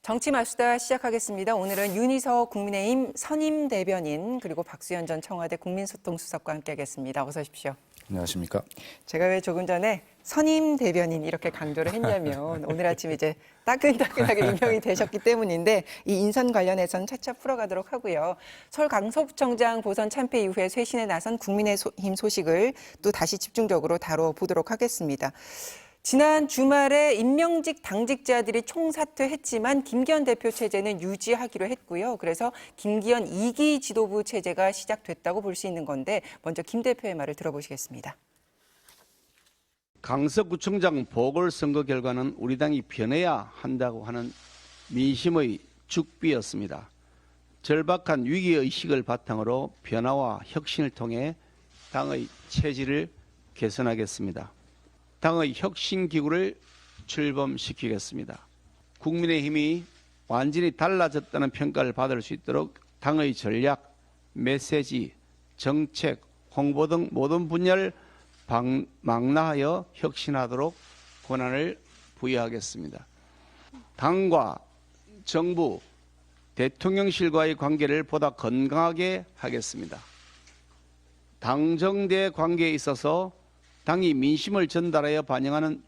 정치 마수다 시작하겠습니다. 오늘은 윤희석 국민의힘 선임 대변인 그리고 박수현 전 청와대 국민소통수석과 함께하겠습니다. 어서 오십시오. 안녕하십니까. 제가 왜 조금 전에 선임 대변인 이렇게 강조를 했냐면 오늘 아침 이제 따끈따끈하게 임명이 되셨기 때문인데 이 인선 관련해서는 차차 풀어가도록 하고요. 서울 강서구청장 보선 참패 이후에 쇄신에 나선 국민의힘 소식을 또 다시 집중적으로 다뤄보도록 하겠습니다. 지난 주말에 임명직 당직자들이 총사퇴했지만 김기현 대표 체제는 유지하기로 했고요. 그래서 김기현 2기 지도부 체제가 시작됐다고 볼 수 있는 건데 먼저 김 대표의 말을 들어보시겠습니다. 강서구청장 보궐선거 결과는 우리 당이 변해야 한다고 하는 민심의 죽비였습니다. 절박한 위기의식을 바탕으로 변화와 혁신을 통해 당의 체질을 개선하겠습니다. 당의 혁신기구를 출범시키겠습니다. 국민의힘이 완전히 달라졌다는 평가를 받을 수 있도록 당의 전략, 메시지, 정책, 홍보 등 모든 분야를 망라하여 혁신하도록 권한을 부여하겠습니다. 당과 정부, 대통령실과의 관계를 보다 건강하게 하겠습니다. 당정대 관계에 있어서 당이 민심을 전달하여 반영하는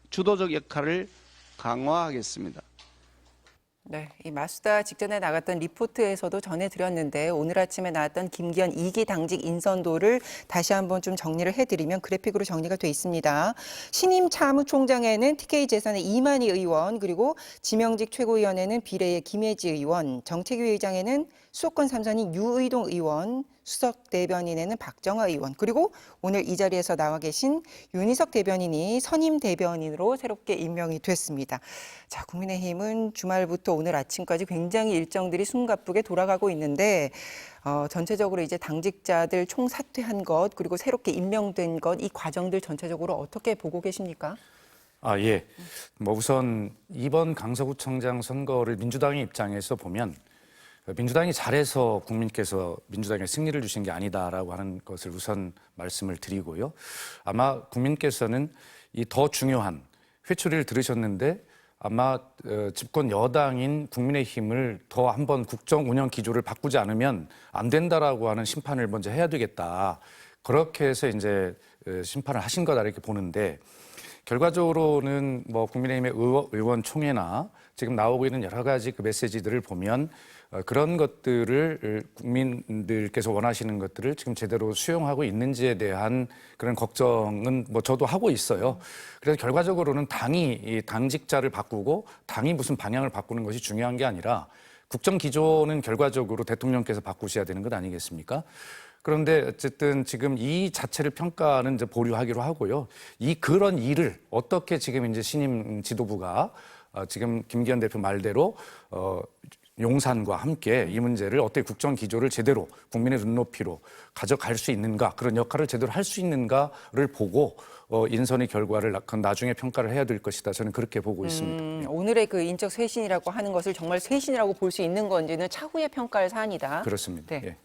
주도적 역할을 강화하겠습니다. 네, 이 마수다 직전에 나갔던 리포트에서도 전해드렸는데 오늘 아침에 나왔던 김기현 2기 당직 인선도를 다시 한번 좀 정리를 해드리면 그래픽으로 정리가 돼 있습니다. 신임 사무총장에는 TK 재산의 이만희 의원, 그리고 지명직 최고위원회는 비례의 김혜지 의원, 정책위 의장에는 수도권 3선인 유의동 의원, 수석 대변인에는 박정아 의원, 그리고 오늘 이 자리에서 나와 계신 윤희석 대변인이 선임 대변인으로 새롭게 임명이 됐습니다. 자, 국민의힘은 주말부터 오늘 아침까지 굉장히 일정들이 숨가쁘게 돌아가고 있는데 전체적으로 이제 당직자들 총사퇴한 것 그리고 새롭게 임명된 것 이 과정들 전체적으로 어떻게 보고 계십니까? 예. 우선 이번 강서구청장 선거를 민주당의 입장에서 보면 민주당이 잘해서 국민께서 민주당에 승리를 주신 게 아니다라고 하는 것을 우선 말씀을 드리고요. 아마 국민께서는 이 더 중요한 회초리를 들으셨는데 아마 집권 여당인 국민의힘을 더 한번 국정 운영 기조를 바꾸지 않으면 안 된다라고 하는 심판을 먼저 해야 되겠다. 그렇게 해서 이제 심판을 하신 거다 이렇게 보는데 결과적으로는 국민의힘의 의원총회나 지금 나오고 있는 여러 가지 그 메시지들을 보면 그런 것들을 국민들께서 원하시는 것들을 지금 제대로 수용하고 있는지에 대한 그런 걱정은 저도 하고 있어요. 그래서 결과적으로는 당이 이 당직자를 바꾸고 당이 무슨 방향을 바꾸는 것이 중요한 게 아니라 국정 기조는 결과적으로 대통령께서 바꾸셔야 되는 것 아니겠습니까? 그런데 어쨌든 지금 이 자체를 평가는 이제 보류하기로 하고요. 그런 일을 어떻게 지금 이제 신임 지도부가 지금 김기현 대표 말대로 용산과 함께 이 문제를 어떻게 국정 기조를 제대로 국민의 눈높이로 가져갈 수 있는가, 그런 역할을 제대로 할 수 있는가를 보고 인선의 결과를 나중에 평가를 해야 될 것이다. 저는 그렇게 보고 있습니다. 오늘의 그 인적 쇄신이라고 하는 것을 정말 쇄신이라고 볼 수 있는 건지는 차후에 평가할 사안이다. 그렇습니다. 네. 예.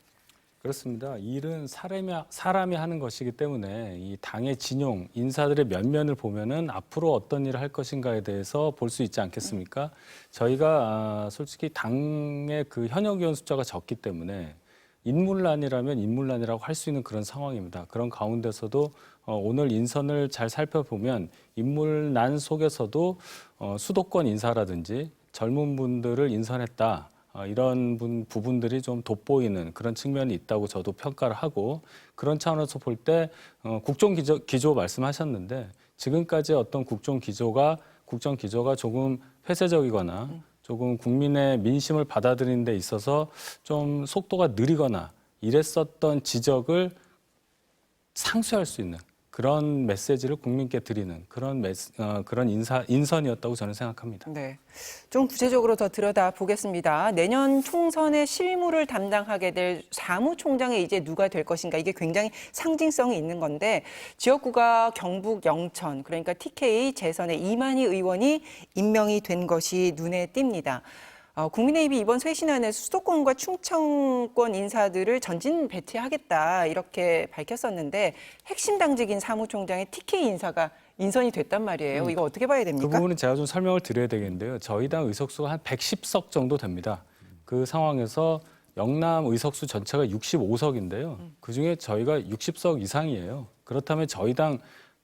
그렇습니다. 일은 사람이 하는 것이기 때문에 이 당의 진용, 인사들의 면면을 보면은 앞으로 어떤 일을 할 것인가에 대해서 볼 수 있지 않겠습니까? 저희가 솔직히 당의 그 현역 의원 숫자가 적기 때문에 인물난이라면 인물난이라고 할 수 있는 그런 상황입니다. 그런 가운데서도 오늘 인선을 잘 살펴보면 인물난 속에서도 수도권 인사라든지 젊은 분들을 인선했다. 이런 부분들이 좀 돋보이는 그런 측면이 있다고 저도 평가를 하고 그런 차원에서 볼 때 국정 기조 말씀하셨는데 지금까지 어떤 국정 기조가 조금 폐쇄적이거나 조금 국민의 민심을 받아들이는 데 있어서 좀 속도가 느리거나 이랬었던 지적을 상쇄할 수 있는 그런 메시지를 국민께 드리는 그런 인선이었다고 저는 생각합니다. 네, 좀 구체적으로 더 들여다 보겠습니다. 내년 총선의 실무를 담당하게 될 사무총장이 이제 누가 될 것인가 이게 굉장히 상징성이 있는 건데 지역구가 경북 영천 그러니까 TK 재선의 이만희 의원이 임명이 된 것이 눈에 띕니다. 국민의힘이 이번 쇄신안에서 수도권과 충청권 인사들을 전진 배치하겠다 이렇게 밝혔었는데 핵심 당직인 사무총장의 TK 인사가 인선이 됐단 말이에요. 이거 어떻게 봐야 그 됩니까? 부분은 제가 좀 설명을 드려야 되겠는데요. 저희 당 의석수가 한 110석 정도 됩니다. 그 상황에서 영남 의석수 전체가 65석인데요. 그중에 저희가 60석 이상이에요. 그렇다면 저희 당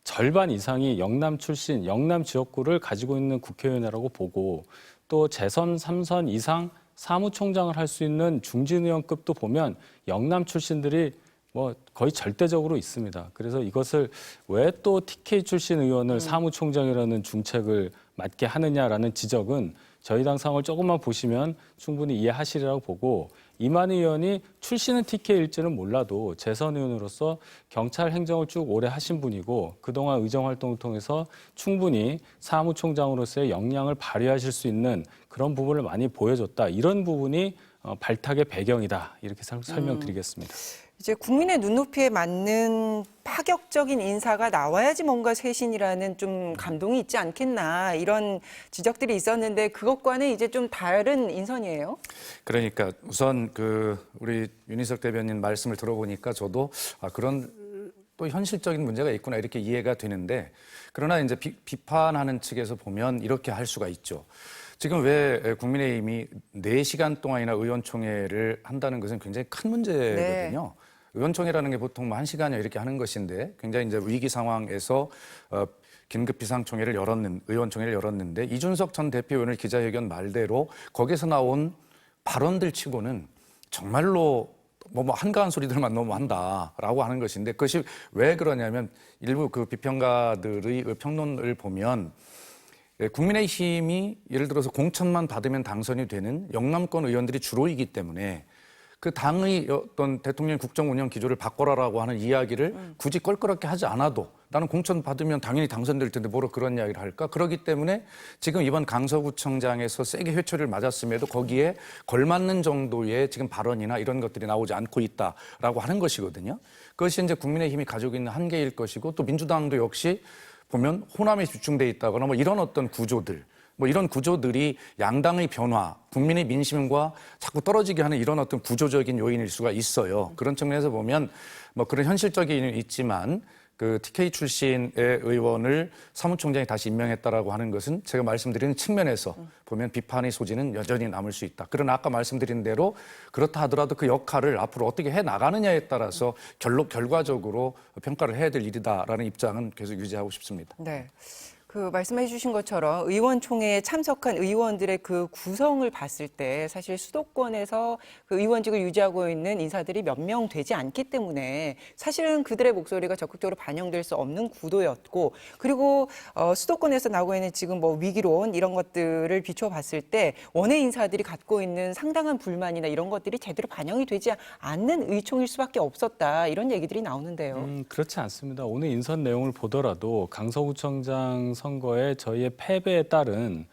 절반 이상이 영남 출신, 영남 지역구를 가지고 있는 국회의원이라고 보고 또 재선 3선 이상 사무총장을 할 수 있는 중진의원급도 보면 영남 출신들이 뭐 거의 절대적으로 있습니다. 그래서 이것을 왜 또 TK 출신 의원을 사무총장이라는 중책을 맡게 하느냐라는 지적은 저희 당 상황을 조금만 보시면 충분히 이해하시리라고 보고 이만희 의원이 출신은 TK일지는 몰라도 재선 의원으로서 경찰 행정을 쭉 오래 하신 분이고 그동안 의정 활동을 통해서 충분히 사무총장으로서의 역량을 발휘하실 수 있는 그런 부분을 많이 보여줬다. 이런 부분이 발탁의 배경이다. 이렇게 설명드리겠습니다. 이제 국민의 눈높이에 맞는 파격적인 인사가 나와야지 뭔가 쇄신이라는 좀 감동이 있지 않겠나 이런 지적들이 있었는데 그것과는 이제 좀 다른 인선이에요. 그러니까 우선 우리 윤희석 대변인 말씀을 들어보니까 저도 그런 또 현실적인 문제가 있구나 이렇게 이해가 되는데 그러나 이제 비판하는 측에서 보면 이렇게 할 수가 있죠. 지금 왜 국민의힘이 4시간 동안이나 의원총회를 한다는 것은 굉장히 큰 문제거든요. 네. 의원총회라는 게 보통 뭐 1시간이나 이렇게 하는 것인데 굉장히 이제 위기 상황에서 긴급 비상총회를 의원총회를 열었는데 이준석 전 대표의원을 기자회견 말대로 거기서 나온 발언들 치고는 정말로 뭐 한가한 소리들만 너무 한다라고 하는 것인데 그것이 왜 그러냐면 일부 그 비평가들의 평론을 보면 국민의힘이 예를 들어서 공천만 받으면 당선이 되는 영남권 의원들이 주로이기 때문에 그 당의 어떤 대통령 국정 운영 기조를 바꿔라라고 하는 이야기를 굳이 껄끄럽게 하지 않아도 나는 공천 받으면 당연히 당선될 텐데 뭐로 그런 이야기를 할까? 그렇기 때문에 지금 이번 강서구청장에서 세게 회초리를 맞았음에도 거기에 걸맞는 정도의 지금 발언이나 이런 것들이 나오지 않고 있다라고 하는 것이거든요. 그것이 이제 국민의힘이 가지고 있는 한계일 것이고 또 민주당도 역시 보면 호남에 집중돼 있다거나 뭐 이런 어떤 구조들 뭐 이런 구조들이 양당의 변화, 국민의 민심과 자꾸 떨어지게 하는 이런 어떤 구조적인 요인일 수가 있어요. 그런 측면에서 보면 뭐 그런 현실적인 일은 있지만 그 TK 출신의 의원을 사무총장이 다시 임명했다라고 하는 것은 제가 말씀드리는 측면에서 보면 비판의 소지는 여전히 남을 수 있다. 그러나 아까 말씀드린 대로 그렇다 하더라도 그 역할을 앞으로 어떻게 해 나가느냐에 따라서 결과적으로 평가를 해야 될 일이다라는 입장은 계속 유지하고 싶습니다. 네. 그 말씀해 주신 것처럼 의원총회에 참석한 의원들의 그 구성을 봤을 때 사실 수도권에서 그 의원직을 유지하고 있는 인사들이 몇 명 되지 않기 때문에 사실은 그들의 목소리가 적극적으로 반영될 수 없는 구도였고 그리고 수도권에서 나오고 있는 지금 뭐 위기론 이런 것들을 비춰봤을 때 원외 인사들이 갖고 있는 상당한 불만이나 이런 것들이 제대로 반영이 되지 않는 의총일 수밖에 없었다 이런 얘기들이 나오는데요. 그렇지 않습니다. 오늘 인선 내용을 보더라도 강서구청장 선거에 저희의 패배에 따른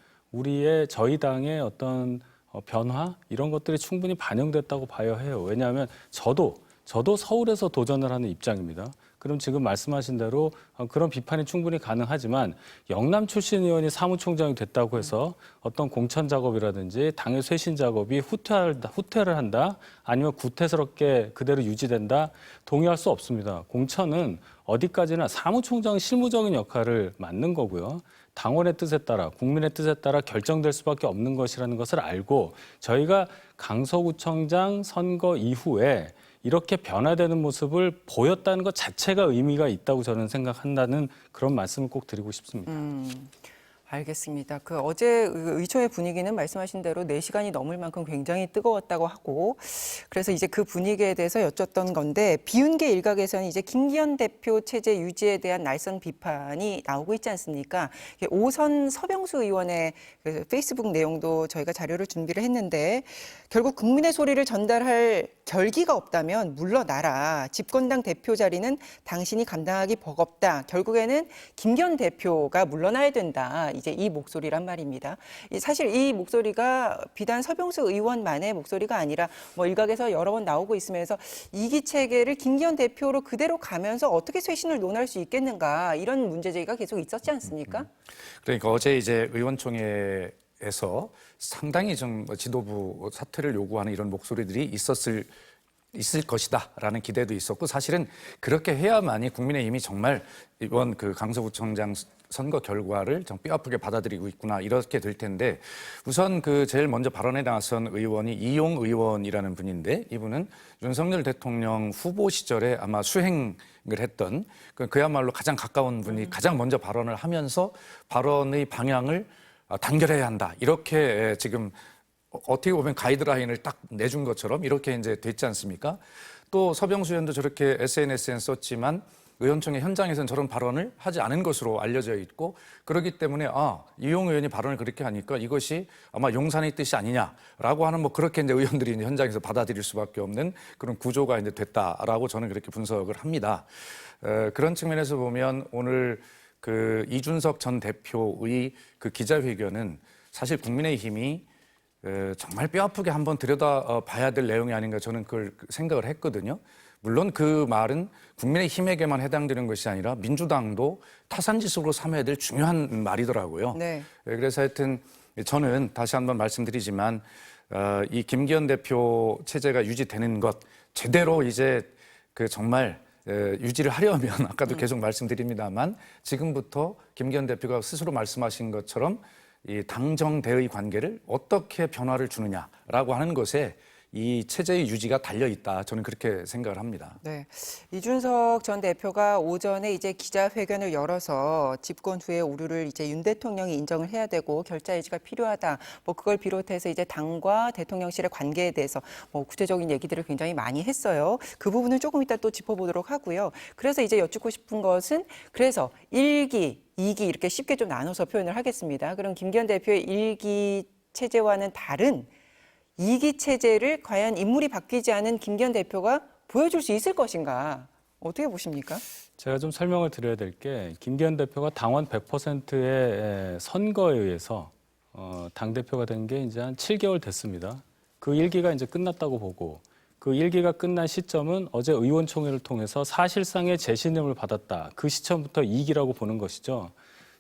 저희 당의 어떤 변화 이런 것들이 충분히 반영됐다고 봐야 해요. 왜냐하면 저도 서울에서 도전을 하는 입장입니다. 그럼 지금 말씀하신 대로 그런 비판이 충분히 가능하지만 영남 출신 의원이 사무총장이 됐다고 해서 어떤 공천 작업이라든지 당의 쇄신 작업이 후퇴를 한다 아니면 구태스럽게 그대로 유지된다 동의할 수 없습니다. 공천은 어디까지나 사무총장의 실무적인 역할을 맡는 거고요. 당원의 뜻에 따라 국민의 뜻에 따라 결정될 수밖에 없는 것이라는 것을 알고 저희가 강서구청장 선거 이후에 이렇게 변화되는 모습을 보였다는 것 자체가 의미가 있다고 저는 생각한다는 그런 말씀을 꼭 드리고 싶습니다. 알겠습니다. 그 어제 의총의 분위기는 말씀하신 대로 4시간이 넘을 만큼 굉장히 뜨거웠다고 하고 그래서 이제 그 분위기에 대해서 여쭙던 건데 비운계 일각에서는 이제 김기현 대표 체제 유지에 대한 날선 비판이 나오고 있지 않습니까? 오선 서병수 의원의 그 페이스북 내용도 저희가 자료를 준비를 했는데 결국 국민의 소리를 전달할 결기가 없다면 물러나라. 집권당 대표 자리는 당신이 감당하기 버겁다. 결국에는 김기현 대표가 물러나야 된다. 이제 이 목소리란 말입니다. 사실 이 목소리가 비단 서병수 의원만의 목소리가 아니라 뭐 일각에서 여러 번 나오고 있으면서 이기 체계를 김기현 대표로 그대로 가면서 어떻게 쇄신을 논할 수 있겠는가 이런 문제제기가 계속 있었지 않습니까? 그러니까 어제 이제 의원총회에서 상당히 좀 지도부 사퇴를 요구하는 이런 목소리들이 있었을 있을 것이다라는 기대도 있었고 사실은 그렇게 해야만이 국민의힘이 정말 이번 그 강서구청장 선거 결과를 좀 뼈아프게 받아들이고 있구나 이렇게 될 텐데 우선 그 제일 먼저 발언에 나선 의원이 이용 의원이라는 분인데 이분은 윤석열 대통령 후보 시절에 아마 수행을 했던 그야말로 가장 가까운 분이 가장 먼저 발언을 하면서 발언의 방향을 단결해야 한다 이렇게 지금 어떻게 보면 가이드라인을 딱 내준 것처럼 이렇게 이제 됐지 않습니까? 또 서병수 의원도 저렇게 SNS에 썼지만 의원총회 현장에서는 저런 발언을 하지 않은 것으로 알려져 있고 그렇기 때문에 이용 의원이 발언을 그렇게 하니까 이것이 아마 용산의 뜻이 아니냐라고 하는 뭐 그렇게 이제 의원들이 이제 현장에서 받아들일 수밖에 없는 그런 구조가 이제 됐다라고 저는 그렇게 분석을 합니다. 그런 측면에서 보면 오늘 그 이준석 전 대표의 그 기자회견은 사실 국민의힘이 정말 뼈아프게 한번 들여다봐야 될 내용이 아닌가 저는 그걸 생각을 했거든요. 물론 그 말은 국민의힘에게만 해당되는 것이 아니라 민주당도 타산지석으로 삼아야 될 중요한 말이더라고요. 네. 그래서 하여튼 저는 다시 한번 말씀드리지만 이 김기현 대표 체제가 유지되는 것 제대로 이제 그 정말 유지를 하려면 아까도 계속 말씀드립니다만 지금부터 김기현 대표가 스스로 말씀하신 것처럼 이 당정대의 관계를 어떻게 변화를 주느냐라고 하는 것에 이 체제의 유지가 달려 있다. 저는 그렇게 생각을 합니다. 네. 이준석 전 대표가 오전에 이제 기자회견을 열어서 집권 후에 오류를 이제 윤 대통령이 인정을 해야 되고 결자 의지가 필요하다. 뭐 그걸 비롯해서 이제 당과 대통령실의 관계에 대해서 뭐 구체적인 얘기들을 굉장히 많이 했어요. 그 부분은 조금 이따 또 짚어보도록 하고요. 그래서 이제 여쭙고 싶은 것은 그래서 1기, 2기 이렇게 쉽게 좀 나눠서 표현을 하겠습니다. 그럼 김기현 대표의 1기 체제와는 다른 2기 체제를 과연 인물이 바뀌지 않은 김기현 대표가 보여줄 수 있을 것인가? 어떻게 보십니까? 제가 좀 설명을 드려야 될 게 김기현 대표가 당원 100%의 선거에 의해서 당대표가 된 게 이제 한 7개월 됐습니다. 그 1기가 이제 끝났다고 보고 그 1기가 끝난 시점은 어제 의원총회를 통해서 사실상의 재신임을 받았다. 그 시점부터 2기라고 보는 것이죠.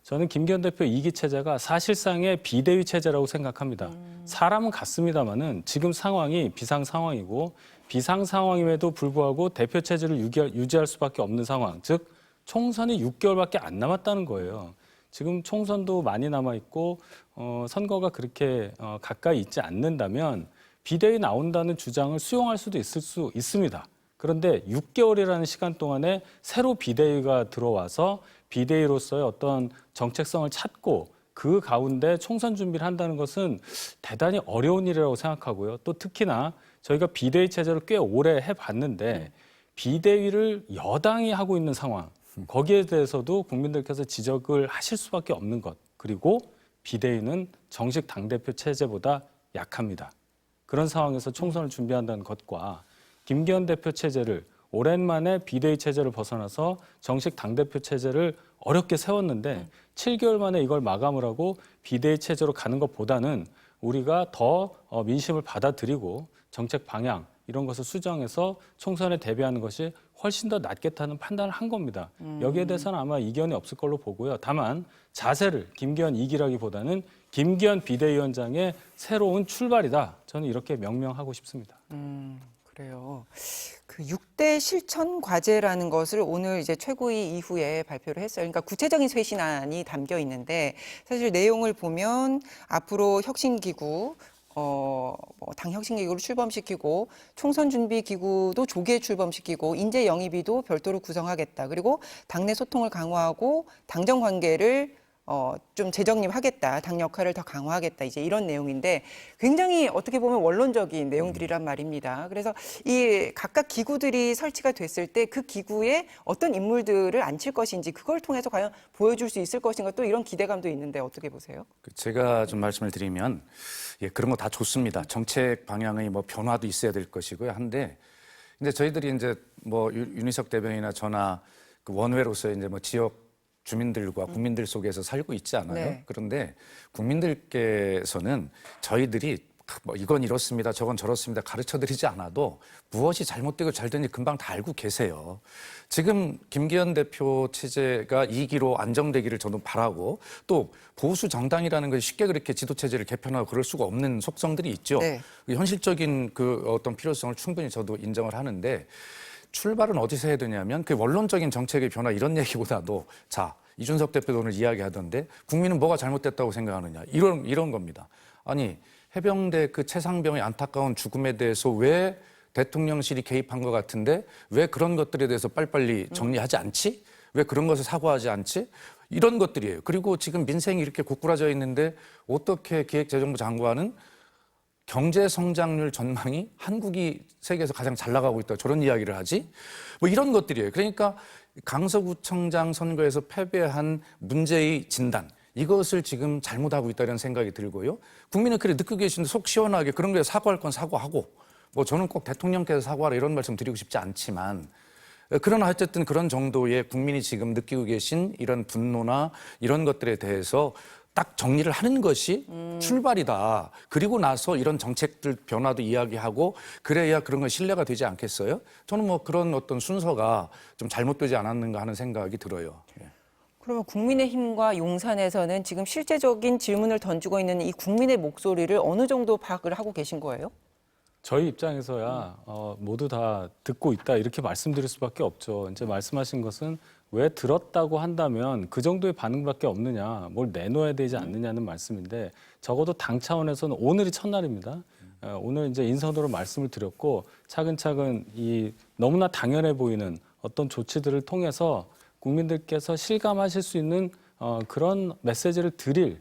저는 김기현 대표 2기 체제가 사실상의 비대위 체제라고 생각합니다. 사람은 같습니다만은 지금 상황이 비상 상황이고 비상 상황임에도 불구하고 대표 체제를 유지할 수밖에 없는 상황. 즉 총선이 6개월밖에 안 남았다는 거예요. 지금 총선도 많이 남아 있고 선거가 그렇게 가까이 있지 않는다면 비대위 나온다는 주장을 수용할 수도 있을 수 있습니다. 그런데 6개월이라는 시간 동안에 새로 비대위가 들어와서 비대위로서의 어떤 정책성을 찾고 그 가운데 총선 준비를 한다는 것은 대단히 어려운 일이라고 생각하고요. 또 특히나 저희가 비대위 체제를 꽤 오래 해봤는데 비대위를 여당이 하고 있는 상황, 거기에 대해서도 국민들께서 지적을 하실 수밖에 없는 것. 그리고 비대위는 정식 당대표 체제보다 약합니다. 그런 상황에서 총선을 준비한다는 것과 김기현 대표 체제를 오랜만에 비대위 체제를 벗어나서 정식 당대표 체제를 어렵게 세웠는데 7개월 만에 이걸 마감을 하고 비대위 체제로 가는 것보다는 우리가 더 민심을 받아들이고 정책 방향 이런 것을 수정해서 총선에 대비하는 것이 훨씬 더 낫겠다는 판단을 한 겁니다. 여기에 대해서는 아마 이견이 없을 걸로 보고요. 다만 자세를 김기현 2기라기보다는 김기현 비대위원장의 새로운 출발이다. 저는 이렇게 명명하고 싶습니다. 그래요. 그 6대 실천 과제라는 것을 오늘 이제 최고위 이후에 발표를 했어요. 그러니까 구체적인 쇄신안이 담겨 있는데 사실 내용을 보면 앞으로 혁신기구 당 혁신기구를 출범시키고 총선 준비 기구도 조기에 출범시키고 인재 영입위도 별도로 구성하겠다. 그리고 당내 소통을 강화하고 당정 관계를 좀 재정립하겠다. 당 역할을 더 강화하겠다. 이제 이런 내용인데 굉장히 어떻게 보면 원론적인 내용들이란 말입니다. 그래서 이 각각 기구들이 설치가 됐을 때 그 기구에 어떤 인물들을 앉힐 것인지 그걸 통해서 과연 보여줄 수 있을 것인가 또 이런 기대감도 있는데 어떻게 보세요? 제가 좀 말씀을 드리면 그런 거 다 좋습니다. 정책 방향의 뭐 변화도 있어야 될 것이고요. 한데 이제 저희들이 이제 뭐 윤희석 대변인이나 저나 그 원외로서 이제 뭐 지역 주민들과 국민들 속에서 살고 있지 않아요. 네. 그런데 국민들께서는 저희들이 뭐 이건 이렇습니다, 저건 저렇습니다 가르쳐드리지 않아도 무엇이 잘못되고 잘 되는지 금방 다 알고 계세요. 지금 김기현 대표 체제가 2기로 안정되기를 저도 바라고 또 보수 정당이라는 것이 쉽게 그렇게 지도 체제를 개편하고 그럴 수가 없는 속성들이 있죠. 네. 현실적인 그 어떤 필요성을 충분히 저도 인정을 하는데 출발은 어디서 해야 되냐면 그 원론적인 정책의 변화 이런 얘기보다도 자 이준석 대표도 오늘 이야기하던데 국민은 뭐가 잘못됐다고 생각하느냐 이런 겁니다. 아니 해병대 그 최상병의 안타까운 죽음에 대해서 왜 대통령실이 개입한 것 같은데 왜 그런 것들에 대해서 빨리빨리 정리하지 않지? 왜 그런 것을 사과하지 않지? 이런 것들이에요. 그리고 지금 민생이 이렇게 고꾸라져 있는데 어떻게 기획재정부 장관은 경제 성장률 전망이 한국이 세계에서 가장 잘 나가고 있다 저런 이야기를 하지? 뭐 이런 것들이에요. 그러니까 강서구청장 선거에서 패배한 문제의 진단 이것을 지금 잘못하고 있다는 생각이 들고요. 국민은 그래 느끼고 계신데 속 시원하게 그런 거에 사과할 건 사과하고 뭐 저는 꼭 대통령께서 사과하라 이런 말씀 드리고 싶지 않지만 그러나 어쨌든 그런 정도의 국민이 지금 느끼고 계신 이런 분노나 이런 것들에 대해서 딱 정리를 하는 것이 출발이다. 그리고 나서 이런 정책들 변화도 이야기하고 그래야 그런 건 신뢰가 되지 않겠어요? 저는 뭐 그런 어떤 순서가 좀 잘못되지 않았는가 하는 생각이 들어요. 예. 그러면 국민의힘과 용산에서는 지금 실제적인 질문을 던지고 있는 이 국민의 목소리를 어느 정도 파악을 하고 계신 거예요? 저희 입장에서야 모두 다 듣고 있다 이렇게 말씀드릴 수밖에 없죠. 이제 말씀하신 것은 왜 들었다고 한다면 그 정도의 반응밖에 없느냐, 뭘 내놓아야 되지 않느냐는 말씀인데 적어도 당 차원에서는 오늘이 첫날입니다. 오늘 이제 인선으로 말씀을 드렸고 차근차근 이 너무나 당연해 보이는 어떤 조치들을 통해서 국민들께서 실감하실 수 있는 그런 메시지를 드릴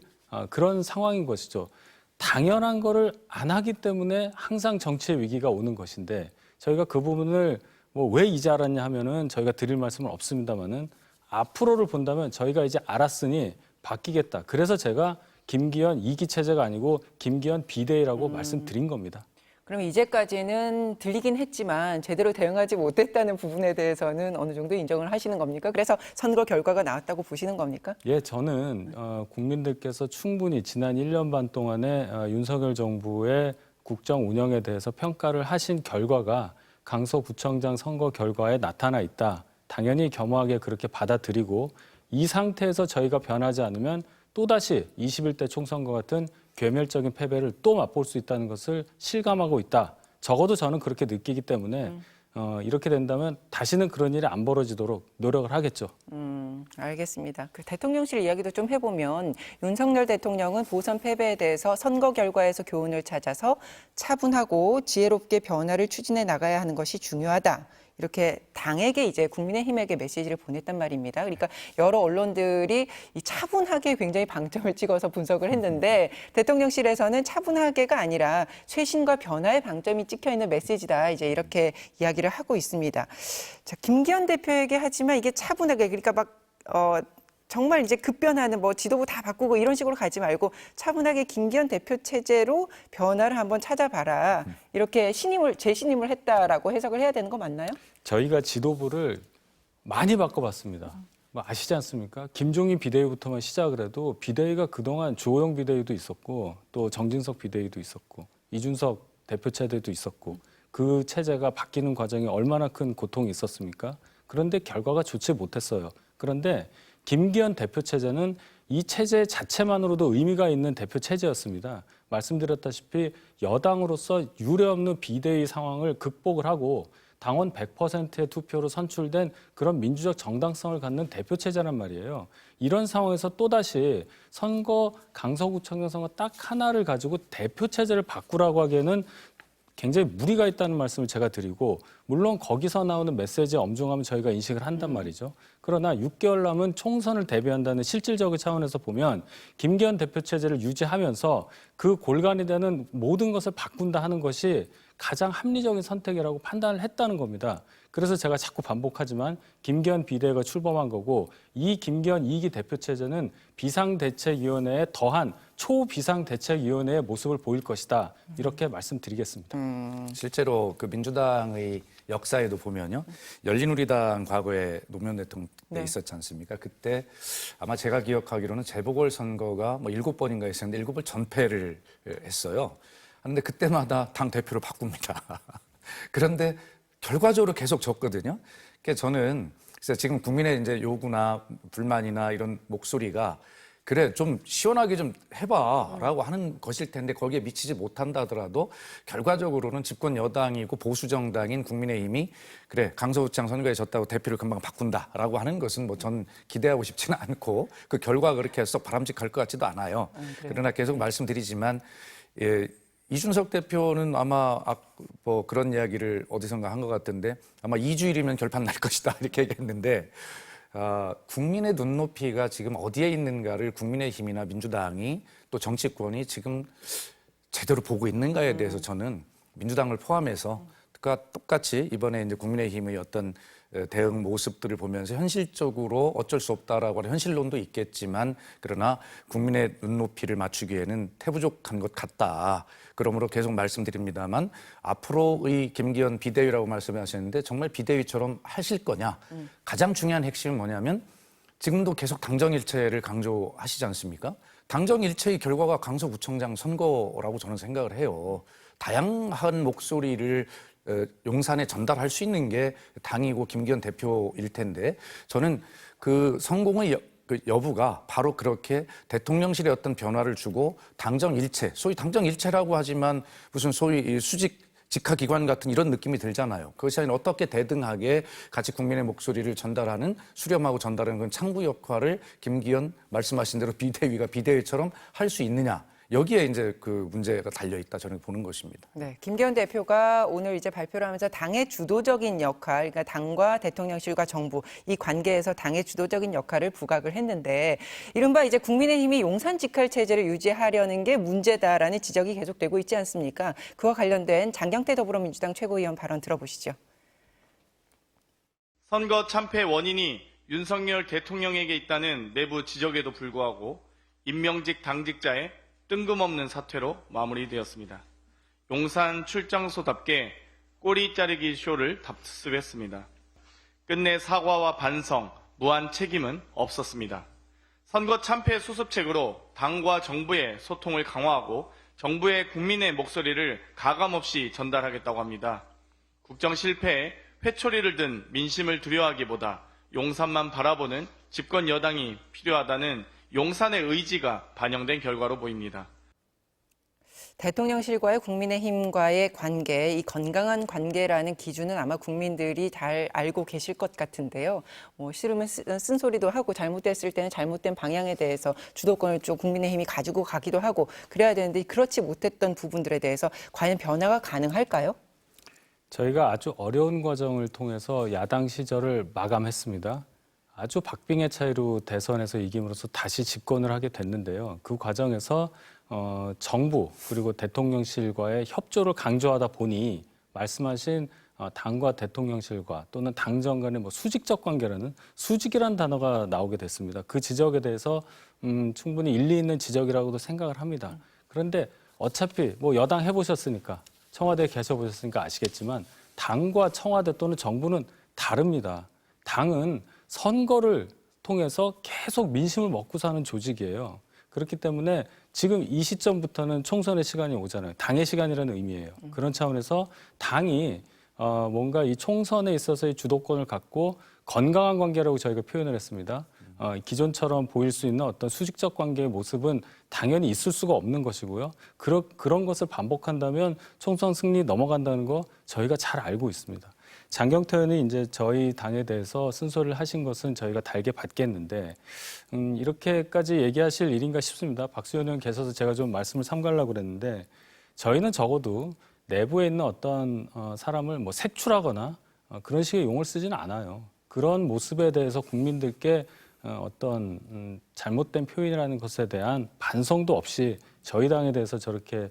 그런 상황인 것이죠. 당연한 거를 안 하기 때문에 항상 정치의 위기가 오는 것인데 저희가 그 부분을 뭐 왜 이제 알았냐 하면은 저희가 드릴 말씀은 없습니다만은 앞으로를 본다면 저희가 이제 알았으니 바뀌겠다. 그래서 제가 김기현 2기 체제가 아니고 김기현 비대위라고 말씀드린 겁니다. 그럼 이제까지는 들리긴 했지만 제대로 대응하지 못했다는 부분에 대해서는 어느 정도 인정을 하시는 겁니까? 그래서 선거 결과가 나왔다고 보시는 겁니까? 예, 저는 국민들께서 충분히 지난 1년 반 동안에 윤석열 정부의 국정 운영에 대해서 평가를 하신 결과가 강서구청장 선거 결과에 나타나 있다. 당연히 겸허하게 그렇게 받아들이고 이 상태에서 저희가 변하지 않으면 또다시 21대 총선과 같은 괴멸적인 패배를 또 맛볼 수 있다는 것을 실감하고 있다. 적어도 저는 그렇게 느끼기 때문에 이렇게 된다면 다시는 그런 일이 안 벌어지도록 노력을 하겠죠. 알겠습니다. 그 대통령실 이야기도 좀 해보면 윤석열 대통령은 보선 패배에 대해서 선거 결과에서 교훈을 찾아서 차분하고 지혜롭게 변화를 추진해 나가야 하는 것이 중요하다. 이렇게 당에게 이제 국민의힘에게 메시지를 보냈단 말입니다. 그러니까 여러 언론들이 이 차분하게 굉장히 방점을 찍어서 분석을 했는데 대통령실에서는 차분하게가 아니라 쇄신과 변화의 방점이 찍혀 있는 메시지다. 이제 이렇게 이야기를 하고 있습니다. 자, 김기현 대표에게 하지만 이게 차분하게 그러니까 막 정말 이제 급변하는 뭐 지도부 다 바꾸고 이런 식으로 가지 말고 차분하게 김기현 대표 체제로 변화를 한번 찾아봐라. 이렇게 재신임을 했다라고 해석을 해야 되는 거 맞나요? 저희가 지도부를 많이 바꿔봤습니다. 뭐 아시지 않습니까? 김종인 비대위부터만 시작을 해도 비대위가 그동안 주호영 비대위도 있었고 또 정진석 비대위도 있었고 이준석 대표 체제도 있었고 그 체제가 바뀌는 과정에 얼마나 큰 고통이 있었습니까? 그런데 결과가 좋지 못했어요. 그런데 김기현 대표 체제는 이 체제 자체만으로도 의미가 있는 대표 체제였습니다. 말씀드렸다시피 여당으로서 유례없는 비대위 상황을 극복을 하고 당원 100%의 투표로 선출된 그런 민주적 정당성을 갖는 대표 체제란 말이에요. 이런 상황에서 또다시 선거 강서구청장 선거 딱 하나를 가지고 대표 체제를 바꾸라고 하기에는 굉장히 무리가 있다는 말씀을 제가 드리고 물론 거기서 나오는 메시지의 엄중함은 저희가 인식을 한단 말이죠. 그러나 6개월 남은 총선을 대비한다는 실질적인 차원에서 보면 김기현 대표 체제를 유지하면서 그 골간이 되는 모든 것을 바꾼다 하는 것이 가장 합리적인 선택이라고 판단을 했다는 겁니다. 그래서 제가 자꾸 반복하지만 김기현 비대위가 출범한 거고 이 김기현 2기 대표 체제는 비상대책위원회에 더한 초비상대책위원회의 모습을 보일 것이다. 이렇게 말씀드리겠습니다. 실제로 그 민주당의 역사에도 보면요. 열린우리당 과거에 노무현 대통령 때 네. 있었지 않습니까? 그때 아마 제가 기억하기로는 재보궐선거가 뭐 7번인가 했었는데 7번 전패를 했어요. 하는데 그때마다 당 대표를 바꿉니다. 그런데 결과적으로 계속 졌거든요. 그러니까 저는 그래서 지금 국민의 이제 요구나 불만이나 이런 목소리가 그래 좀 시원하게 좀 해봐라고 하는 것일 텐데 거기에 미치지 못한다 하더라도 결과적으로는 집권 여당이고 보수 정당인 국민의힘이 그래 강서구청 선거에 졌다고 대표를 금방 바꾼다라고 하는 것은 뭐 전 기대하고 싶지는 않고 그 결과가 그렇게 썩 바람직할 것 같지도 않아요. 그러나 계속 말씀드리지만 이준석 대표는 아마 뭐 그런 이야기를 어디선가 한 것 같은데 아마 2주일이면 결판 날 것이다 이렇게 얘기했는데 국민의 눈높이가 지금 어디에 있는가를 국민의힘이나 민주당이 또 정치권이 지금 제대로 보고 있는가에 대해서 저는 민주당을 포함해서 똑같이 이번에 이제 국민의힘의 어떤 대응 모습들을 보면서 현실적으로 어쩔 수 없다라고 하는 현실론도 있겠지만 그러나 국민의 눈높이를 맞추기에는 태부족한 것 같다. 그러므로 계속 말씀드립니다만 앞으로의 김기현 비대위라고 말씀하셨는데 정말 비대위처럼 하실 거냐. 가장 중요한 핵심은 뭐냐면 지금도 계속 당정일체를 강조하시지 않습니까? 당정일체의 결과가 강서구청장 선거라고 저는 생각을 해요. 다양한 목소리를 용산에 전달할 수 있는 게 당이고 김기현 대표일 텐데 저는 그 성공의 여부가 바로 그렇게 대통령실의 어떤 변화를 주고 당정일체, 소위 당정일체라고 하지만 무슨 소위 수직 직하기관 같은 이런 느낌이 들잖아요. 그것이 아니라 어떻게 대등하게 같이 국민의 목소리를 전달하는 수렴하고 전달하는 그런 창구 역할을 김기현 말씀하신 대로 비대위가 비대위처럼 할 수 있느냐. 여기에 이제 그 문제가 달려 있다 저는 보는 것입니다. 네, 김기현 대표가 오늘 이제 발표를 하면서 당의 주도적인 역할, 그러니까 당과 대통령실과 정부 이 관계에서 당의 주도적인 역할을 부각을 했는데 이른바 이제 국민의힘이 용산 직할 체제를 유지하려는 게 문제다라는 지적이 계속되고 있지 않습니까? 그와 관련된 장경태 더불어민주당 최고위원 발언 들어보시죠. 선거 참패 원인이 윤석열 대통령에게 있다는 내부 지적에도 불구하고 임명직 당직자의 뜬금없는 사퇴로 마무리되었습니다. 용산 출장소답게 꼬리 자르기 쇼를 답습했습니다. 끝내 사과와 반성, 무한 책임은 없었습니다. 선거 참패 수습책으로 당과 정부의 소통을 강화하고 정부의 국민의 목소리를 가감없이 전달하겠다고 합니다. 국정 실패에 회초리를 든 민심을 두려워하기보다 용산만 바라보는 집권 여당이 필요하다는 용산의 의지가 반영된 결과로 보입니다. 대통령실과의 국민의힘과의 관계, 이 건강한 관계라는 기준은 아마 국민들이 잘 알고 계실 것 같은데요. 싫으면 쓴소리도 하고 잘못됐을 때는 잘못된 방향에 대해서 주도권을 좀 국민의힘이 가지고 가기도 하고 그래야 되는데 그렇지 못했던 부분들에 대해서 과연 변화가 가능할까요? 저희가 아주 어려운 과정을 통해서 야당 시절을 마감했습니다. 아주 박빙의 차이로 대선에서 이김으로써 다시 집권을 하게 됐는데요. 그 과정에서 정부 그리고 대통령실과의 협조를 강조하다 보니 말씀하신 당과 대통령실과 또는 당정 간의 뭐 수직적 관계라는 수직이라는 단어가 나오게 됐습니다. 그 지적에 대해서 충분히 일리 있는 지적이라고도 생각을 합니다. 그런데 어차피 뭐 여당 해보셨으니까 청와대에 계셔보셨으니까 아시겠지만 당과 청와대 또는 정부는 다릅니다. 당은 선거를 통해서 계속 민심을 먹고 사는 조직이에요. 그렇기 때문에 지금 이 시점부터는 총선의 시간이 오잖아요. 당의 시간이라는 의미예요. 그런 차원에서 당이 뭔가 이 총선에 있어서의 주도권을 갖고 건강한 관계라고 저희가 표현을 했습니다. 기존처럼 보일 수 있는 어떤 수직적 관계의 모습은 당연히 있을 수가 없는 것이고요. 그런 것을 반복한다면 총선 승리 넘어간다는 거 저희가 잘 알고 있습니다. 장경태 의원이 이제 저희 당에 대해서 쓴소리를 하신 것은 저희가 달게 받겠는데 이렇게까지 얘기하실 일인가 싶습니다. 박수현 의원 계셔서 제가 좀 말씀을 삼가려고 그랬는데 저희는 적어도 내부에 있는 어떤 사람을 뭐 색출하거나 그런 식의 용어를 쓰지는 않아요. 그런 모습에 대해서 국민들께 어떤 잘못된 표현이라는 것에 대한 반성도 없이 저희 당에 대해서 저렇게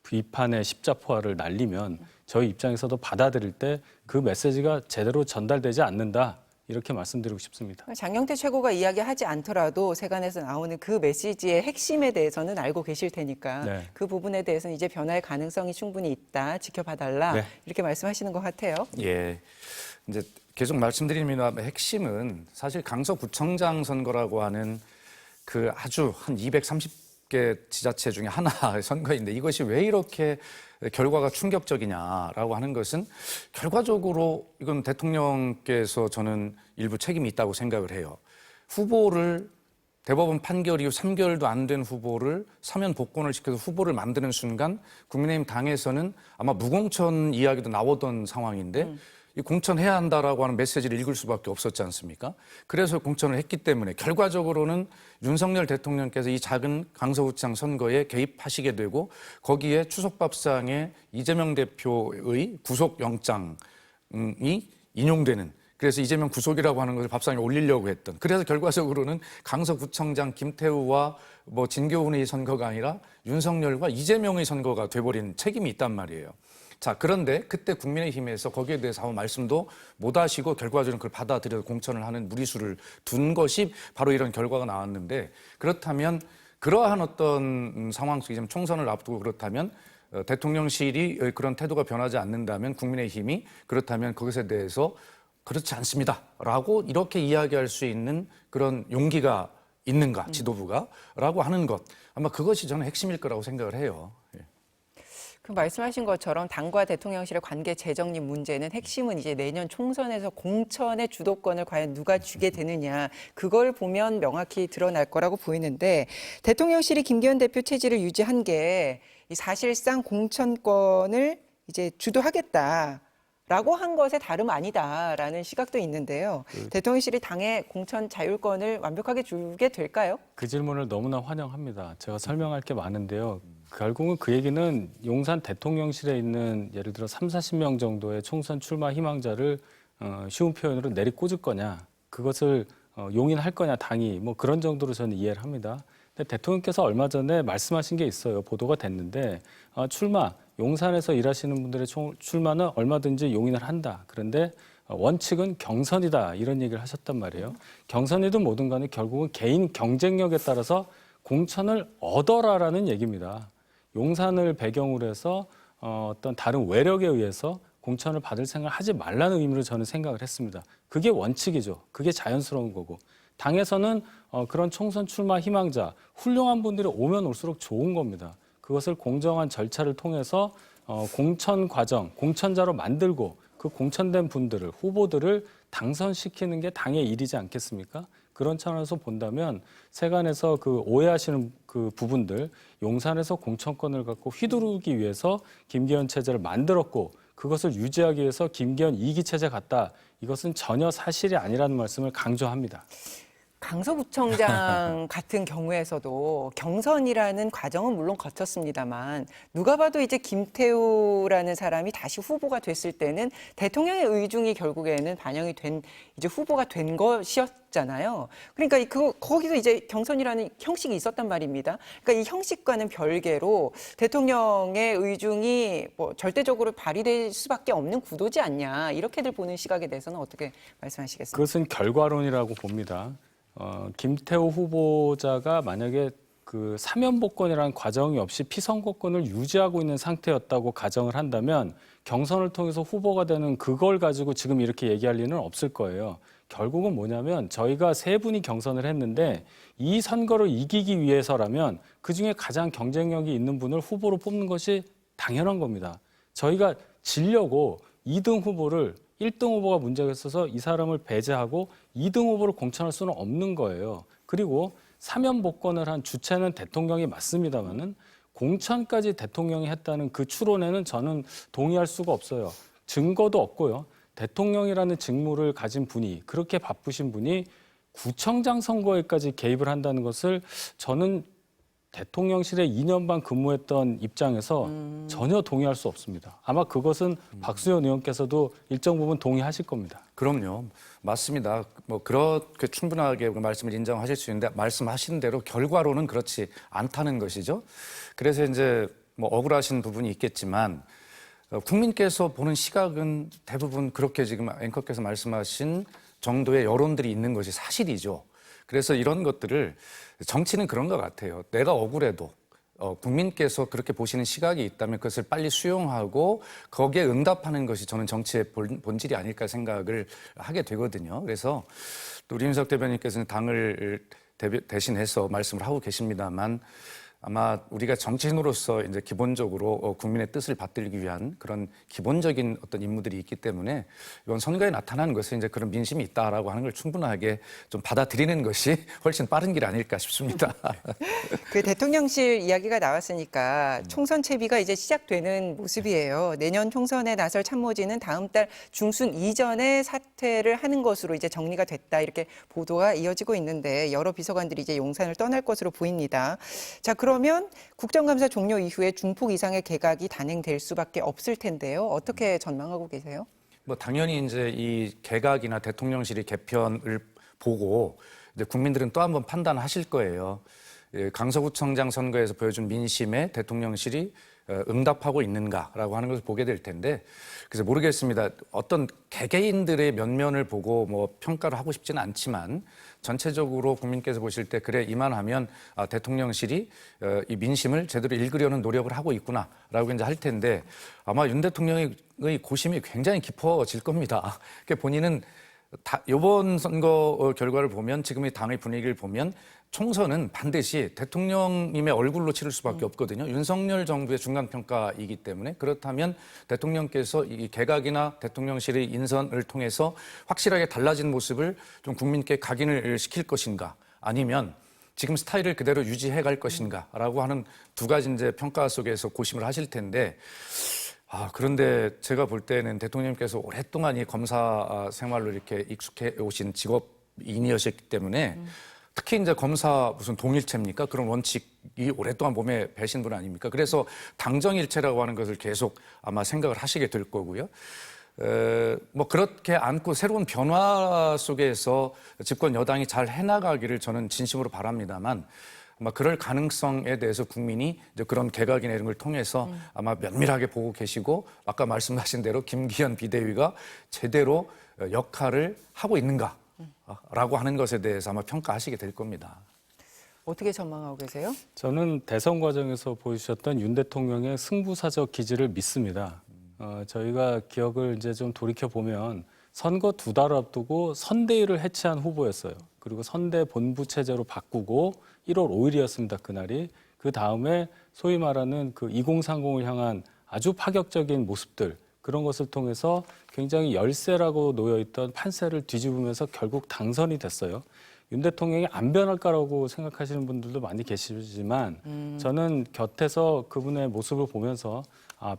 비판의 십자포화를 날리면 저희 입장에서도 받아들일 때 그 메시지가 제대로 전달되지 않는다. 이렇게 말씀드리고 싶습니다. 장경태 최고가 이야기하지 않더라도 세간에서 나오는 그 메시지의 핵심에 대해서는 알고 계실 테니까 네. 그 부분에 대해서는 이제 변화의 가능성이 충분히 있다. 지켜봐달라. 네. 이렇게 말씀하시는 것 같아요. 예. 이제 계속 말씀드립니다. 핵심은 사실 강서구청장 선거라고 하는 그 아주 한 230 10개 지자체 중에 하나의 선거인데 이것이 왜 이렇게 결과가 충격적이냐라고 하는 것은 결과적으로 이건 대통령께서 저는 일부 책임이 있다고 생각을 해요. 후보를 대법원 판결 이후 3개월도 안 된 후보를 사면 복권을 시켜서 후보를 만드는 순간 국민의힘 당에서는 아마 무공천 이야기도 나오던 상황인데 이 공천해야 한다라고 하는 메시지를 읽을 수밖에 없었지 않습니까? 그래서 공천을 했기 때문에 결과적으로는 윤석열 대통령께서 이 작은 강서구청 선거에 개입하시게 되고 거기에 추석밥상에 이재명 대표의 구속영장이 인용되는 그래서 이재명 구속이라고 하는 것을 밥상에 올리려고 했던 그래서 결과적으로는 강서구청장 김태우와 진교훈의 선거가 아니라 윤석열과 이재명의 선거가 돼버린 책임이 있단 말이에요. 자, 그런데 그때 국민의힘에서 거기에 대해서 아무 말씀도 못 하시고 결과적으로 그걸 받아들여서 공천을 하는 무리수를 둔 것이 바로 이런 결과가 나왔는데 그렇다면 그러한 어떤 상황 속에 총선을 앞두고 그렇다면 대통령실이 그런 태도가 변하지 않는다면 국민의힘이 그렇다면 그것에 대해서 그렇지 않습니다라고 이렇게 이야기할 수 있는 그런 용기가 있는가 지도부가 라고 하는 것 아마 그것이 저는 핵심일 거라고 생각을 해요. 예. 그 말씀하신 것처럼 당과 대통령실의 관계 재정립 문제는 핵심은 이제 내년 총선에서 공천의 주도권을 과연 누가 쥐게 되느냐 그걸 보면 명확히 드러날 거라고 보이는데 대통령실이 김기현 대표 체제를 유지한 게 사실상 공천권을 이제 주도하겠다. 라고 한 것에 다름 아니다라는 시각도 있는데요. 대통령실이 당의 공천 자율권을 완벽하게 주게 될까요? 그 질문을 너무나 환영합니다. 제가 설명할 게 많은데요. 결국은 그 얘기는 용산 대통령실에 있는 예를 들어 30-40명 정도의 총선 출마 희망자를 쉬운 표현으로 내리꽂을 거냐, 그것을 용인할 거냐, 당이 그런 정도로 저는 이해를 합니다. 근데 대통령께서 얼마 전에 말씀하신 게 있어요. 보도가 됐는데 용산에서 일하시는 분들의 출마는 얼마든지 용인을 한다. 그런데 원칙은 경선이다. 이런 얘기를 하셨단 말이에요. 경선이든 뭐든 간에 결국은 개인 경쟁력에 따라서 공천을 얻어라라는 얘기입니다. 용산을 배경으로 해서 어떤 다른 외력에 의해서 공천을 받을 생각을 하지 말라는 의미로 저는 생각을 했습니다. 그게 원칙이죠. 그게 자연스러운 거고. 당에서는 그런 총선 출마 희망자, 훌륭한 분들이 오면 올수록 좋은 겁니다. 그것을 공정한 절차를 통해서 공천 과정, 공천자로 만들고 그 공천된 분들을, 후보들을 당선시키는 게 당의 일이지 않겠습니까? 그런 차원에서 본다면 세간에서 그 오해하시는 그 부분들, 용산에서 공천권을 갖고 휘두르기 위해서 김기현 체제를 만들었고 그것을 유지하기 위해서 김기현 2기 체제 같다. 이것은 전혀 사실이 아니라는 말씀을 강조합니다. 강서구청장 같은 경우에서도 경선이라는 과정은 물론 거쳤습니다만 누가 봐도 이제 김태우라는 사람이 다시 후보가 됐을 때는 대통령의 의중이 결국에는 반영이 된 이제 후보가 된 것이었잖아요. 그러니까 거기서 이제 경선이라는 형식이 있었단 말입니다. 그러니까 이 형식과는 별개로 대통령의 의중이 절대적으로 발휘될 수밖에 없는 구도지 않냐 이렇게들 보는 시각에 대해서는 어떻게 말씀하시겠습니까? 그것은 결과론이라고 봅니다. 김태우 후보자가 만약에 그 사면복권이라는 과정이 없이 피선거권을 유지하고 있는 상태였다고 가정을 한다면 경선을 통해서 후보가 되는 그걸 가지고 지금 이렇게 얘기할 리는 없을 거예요. 결국은 뭐냐면 저희가 세 분이 경선을 했는데 이 선거를 이기기 위해서라면 그중에 가장 경쟁력이 있는 분을 후보로 뽑는 것이 당연한 겁니다. 저희가 지려고 2등 후보를 1등 후보가 문제가 있어서 이 사람을 배제하고 2등 후보를 공천할 수는 없는 거예요. 그리고 사면복권을 한 주체는 대통령이 맞습니다만은 공천까지 대통령이 했다는 그 추론에는 저는 동의할 수가 없어요. 증거도 없고요. 대통령이라는 직무를 가진 분이 그렇게 바쁘신 분이 구청장 선거에까지 개입을 한다는 것을 저는 대통령실에 2년 반 근무했던 입장에서 전혀 동의할 수 없습니다. 아마 그것은 박수현 의원께서도 일정 부분 동의하실 겁니다. 그럼요. 맞습니다. 그렇게 충분하게 말씀을 인정하실 수 있는데 말씀하신 대로 결과로는 그렇지 않다는 것이죠. 그래서 이제 억울하신 부분이 있겠지만 국민께서 보는 시각은 대부분 그렇게 지금 앵커께서 말씀하신 정도의 여론들이 있는 것이 사실이죠. 그래서 이런 것들을 정치는 그런 것 같아요. 내가 억울해도 국민께서 그렇게 보시는 시각이 있다면 그것을 빨리 수용하고 거기에 응답하는 것이 저는 정치의 본질이 아닐까 생각을 하게 되거든요. 그래서 또 우리 윤석 대변인께서는 당을 대신해서 말씀을 하고 계십니다만 아마 우리가 정치인으로서 이제 기본적으로 국민의 뜻을 받들기 위한 그런 기본적인 어떤 임무들이 있기 때문에 이번 선거에 나타나는 것은 이제 그런 민심이 있다라고 하는 걸 충분하게 좀 받아들이는 것이 훨씬 빠른 길 아닐까 싶습니다. 그 대통령실 이야기가 나왔으니까 총선 채비가 이제 시작되는 모습이에요. 내년 총선에 나설 참모진은 다음 달 중순 이전에 사퇴를 하는 것으로 이제 정리가 됐다 이렇게 보도가 이어지고 있는데 여러 비서관들이 이제 용산을 떠날 것으로 보입니다. 자, 그러면 국정감사 종료 이후에 중폭 이상의 개각이 단행될 수밖에 없을 텐데요. 어떻게 전망하고 계세요? 뭐 당연히 이제 이 개각이나 대통령실이 개편을 보고 이제 국민들은 또 한 번 판단하실 거예요. 예, 강서구청장 선거에서 보여준 민심에 대통령실이 응답하고 있는가라고 하는 것을 보게 될 텐데, 그래서 모르겠습니다. 어떤 개개인들의 면면을 보고 뭐 평가를 하고 싶지는 않지만 전체적으로 국민께서 보실 때 그래 이만하면 대통령실이 이 민심을 제대로 읽으려는 노력을 하고 있구나라고 이제 할 텐데 아마 윤 대통령의 고심이 굉장히 깊어질 겁니다. 그러니까 본인은 이번 선거 결과를 보면 지금의 당의 분위기를 보면 총선은 반드시 대통령님의 얼굴로 치를 수밖에 없거든요. 윤석열 정부의 중간평가이기 때문에 그렇다면 대통령께서 이 개각이나 대통령실의 인선을 통해서 확실하게 달라진 모습을 좀 국민께 각인을 시킬 것인가 아니면 지금 스타일을 그대로 유지해 갈 것인가라고 하는 두 가지 이제 평가 속에서 고심을 하실 텐데 그런데 제가 볼 때는 대통령님께서 오랫동안 이 검사 생활로 이렇게 익숙해 오신 직업인이었기 때문에 특히 이제 검사 무슨 동일체입니까? 그런 원칙이 오랫동안 몸에 배신 분 아닙니까? 그래서 당정일체라고 하는 것을 계속 아마 생각을 하시게 될 거고요. 뭐 그렇게 않고 새로운 변화 속에서 집권 여당이 잘 해나가기를 저는 진심으로 바랍니다만 아마 그럴 가능성에 대해서 국민이 이제 그런 개각이나 이런 걸 통해서 아마 면밀하게 보고 계시고 아까 말씀하신 대로 김기현 비대위가 제대로 역할을 하고 있는가라고 하는 것에 대해서 아마 평가하시게 될 겁니다. 어떻게 전망하고 계세요? 저는 대선 과정에서 보여주셨던 윤 대통령의 승부사적 기질을 믿습니다. 저희가 기억을 이제 좀 돌이켜 보면 선거 2달 앞두고 선대위를 해체한 후보였어요. 그리고 선대 본부 체제로 바꾸고 1월 5일이었습니다. 그날이. 그 다음에 소위 말하는 그 2030을 향한 아주 파격적인 모습들 그런 것을 통해서 굉장히 열세라고 놓여있던 판세를 뒤집으면서 결국 당선이 됐어요. 윤 대통령이 안 변할 거라고 생각하시는 분들도 많이 계시지만 저는 곁에서 그분의 모습을 보면서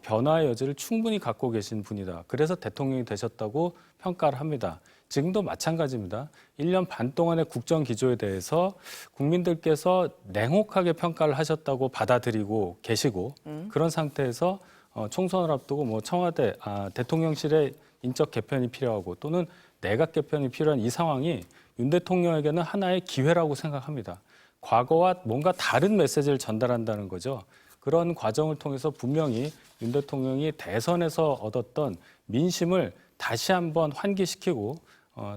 변화의 여지를 충분히 갖고 계신 분이다. 그래서 대통령이 되셨다고 평가를 합니다. 지금도 마찬가지입니다. 1년 반 동안의 국정 기조에 대해서 국민들께서 냉혹하게 평가를 하셨다고 받아들이고 계시고 그런 상태에서 총선을 앞두고 뭐 청와대, 대통령실의 인적 개편이 필요하고 또는 내각 개편이 필요한 이 상황이 윤 대통령에게는 하나의 기회라고 생각합니다. 과거와 뭔가 다른 메시지를 전달한다는 거죠. 그런 과정을 통해서 분명히 윤 대통령이 대선에서 얻었던 민심을 다시 한번 환기시키고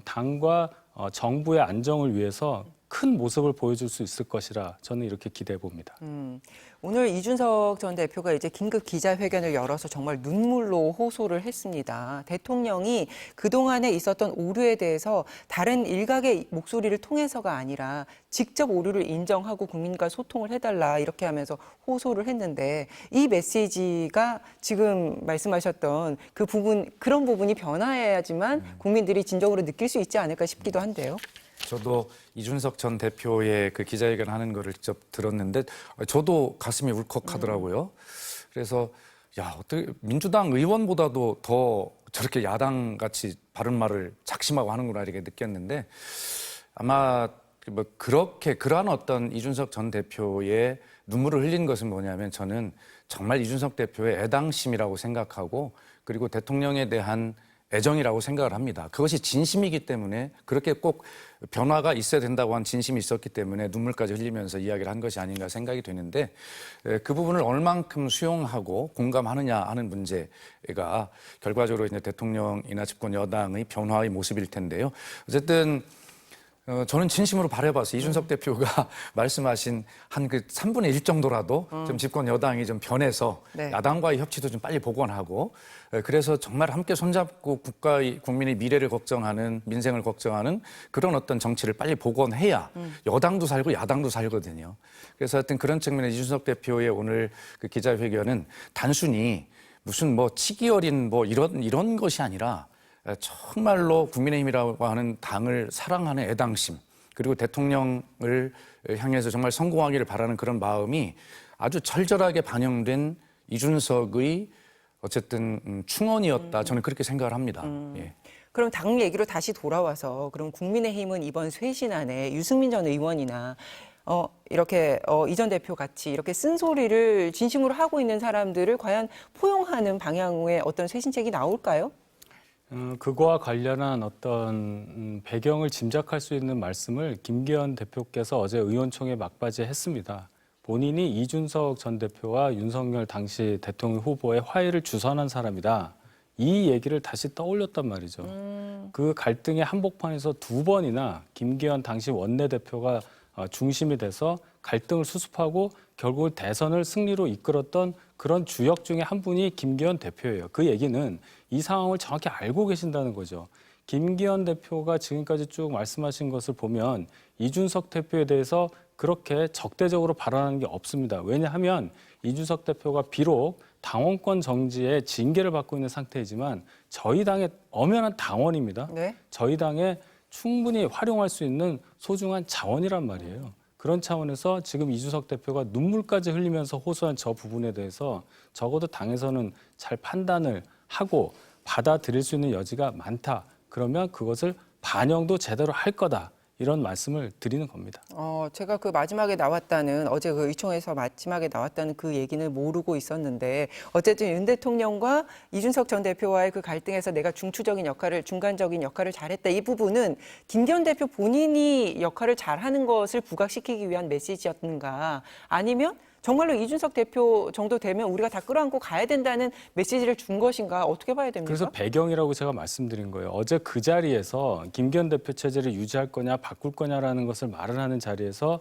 당과 정부의 안정을 위해서 큰 모습을 보여줄 수 있을 것이라 저는 이렇게 기대해 봅니다. 오늘 이준석 전 대표가 이제 긴급 기자회견을 열어서 정말 눈물로 호소를 했습니다. 대통령이 그동안에 있었던 오류에 대해서 다른 일각의 목소리를 통해서가 아니라 직접 오류를 인정하고 국민과 소통을 해달라 이렇게 하면서 호소를 했는데 이 메시지가 지금 말씀하셨던 그 부분, 그런 부분이 변화해야지만 국민들이 진정으로 느낄 수 있지 않을까 싶기도 한데요. 저도 이준석 전 대표의 그 기자회견 하는 거를 직접 들었는데 저도 가슴이 울컥하더라고요. 그래서 야, 어떻게 민주당 의원보다도 더 저렇게 야당같이 바른 말을 작심하고 하는구나 이렇게 느꼈는데 아마 뭐 그렇게 그러한 어떤 이준석 전 대표의 눈물을 흘린 것은 뭐냐면 저는 정말 이준석 대표의 애당심이라고 생각하고 그리고 대통령에 대한 애정이라고 생각을 합니다. 그것이 진심이기 때문에 그렇게 꼭 변화가 있어야 된다고 한 진심이 있었기 때문에 눈물까지 흘리면서 이야기를 한 것이 아닌가 생각이 되는데 그 부분을 얼만큼 수용하고 공감하느냐 하는 문제가 결과적으로 이제 대통령이나 집권 여당의 변화의 모습일 텐데요. 어쨌든 저는 진심으로 바라봤어요. 이준석 대표가 말씀하신 한 그 3분의 1 정도라도 좀 집권 여당이 좀 변해서 네. 야당과의 협치도 좀 빨리 복원하고 그래서 정말 함께 손잡고 국민의 미래를 걱정하는 민생을 걱정하는 그런 어떤 정치를 빨리 복원해야 여당도 살고 야당도 살거든요. 그래서 하여튼 그런 측면에서 이준석 대표의 오늘 그 기자회견은 단순히 무슨 뭐 치기 어린 뭐 이런 것이 아니라 정말로 국민의힘이라고 하는 당을 사랑하는 애당심 그리고 대통령을 향해서 정말 성공하기를 바라는 그런 마음이 아주 절절하게 반영된 이준석의 어쨌든 충언이었다. 저는 그렇게 생각을 합니다. 예. 그럼 당 얘기로 다시 돌아와서 그럼 국민의힘은 이번 쇄신안에 유승민 전 의원이나 이렇게 이 전 대표 같이 이렇게 쓴소리를 진심으로 하고 있는 사람들을 과연 포용하는 방향의 어떤 쇄신책이 나올까요? 그거와 관련한 어떤 배경을 짐작할 수 있는 말씀을 김기현 대표께서 어제 의원총회 막바지에 했습니다. 본인이 이준석 전 대표와 윤석열 당시 대통령 후보의 화해를 주선한 사람이다. 이 얘기를 다시 떠올렸단 말이죠. 그 갈등의 한복판에서 2번이나 김기현 당시 원내대표가 중심이 돼서 갈등을 수습하고 결국 대선을 승리로 이끌었던 그런 주역 중에 한 분이 김기현 대표예요. 그 얘기는 이 상황을 정확히 알고 계신다는 거죠. 김기현 대표가 지금까지 쭉 말씀하신 것을 보면 이준석 대표에 대해서 그렇게 적대적으로 발언하는 게 없습니다. 왜냐하면 이준석 대표가 비록 당원권 정지에 징계를 받고 있는 상태이지만 저희 당의 엄연한 당원입니다. 네. 저희 당에 충분히 활용할 수 있는 소중한 자원이란 말이에요. 그런 차원에서 지금 이준석 대표가 눈물까지 흘리면서 호소한 저 부분에 대해서 적어도 당에서는 잘 판단을 하고 받아들일 수 있는 여지가 많다. 그러면 그것을 반영도 제대로 할 거다. 이런 말씀을 드리는 겁니다. 제가 그 마지막에 나왔다는 어제 그 의총에서 마지막에 나왔다는 그 얘기는 모르고 있었는데 어쨌든 윤 대통령과 이준석 전 대표와의 그 갈등에서 내가 중간적인 역할을 잘했다. 이 부분은 김기현 대표 본인이 역할을 잘하는 것을 부각시키기 위한 메시지였는가 아니면 정말로 이준석 대표 정도 되면 우리가 다 끌어안고 가야 된다는 메시지를 준 것인가 어떻게 봐야 됩니까? 그래서 배경이라고 제가 말씀드린 거예요. 어제 그 자리에서 김기현 대표 체제를 유지할 거냐 바꿀 거냐라는 것을 말을 하는 자리에서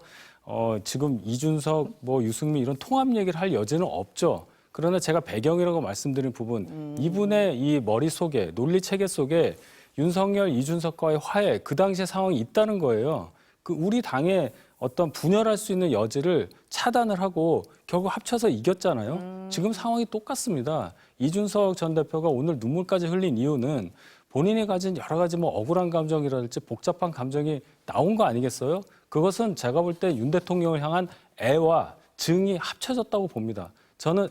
지금 이준석, 유승민 이런 통합 얘기를 할 여지는 없죠. 그러나 제가 배경이라고 말씀드린 부분, 이분의 이 머릿속에 논리 체계 속에 윤석열, 이준석과의 화해 그 당시의 상황이 있다는 거예요. 그 우리 당의 어떤 분열할 수 있는 여지를 차단을 하고 결국 합쳐서 이겼잖아요. 지금 상황이 똑같습니다. 이준석 전 대표가 오늘 눈물까지 흘린 이유는 본인이 가진 여러 가지 억울한 감정이라든지 복잡한 감정이 나온 거 아니겠어요? 그것은 제가 볼 때 윤 대통령을 향한 애와 증이 합쳐졌다고 봅니다. 저는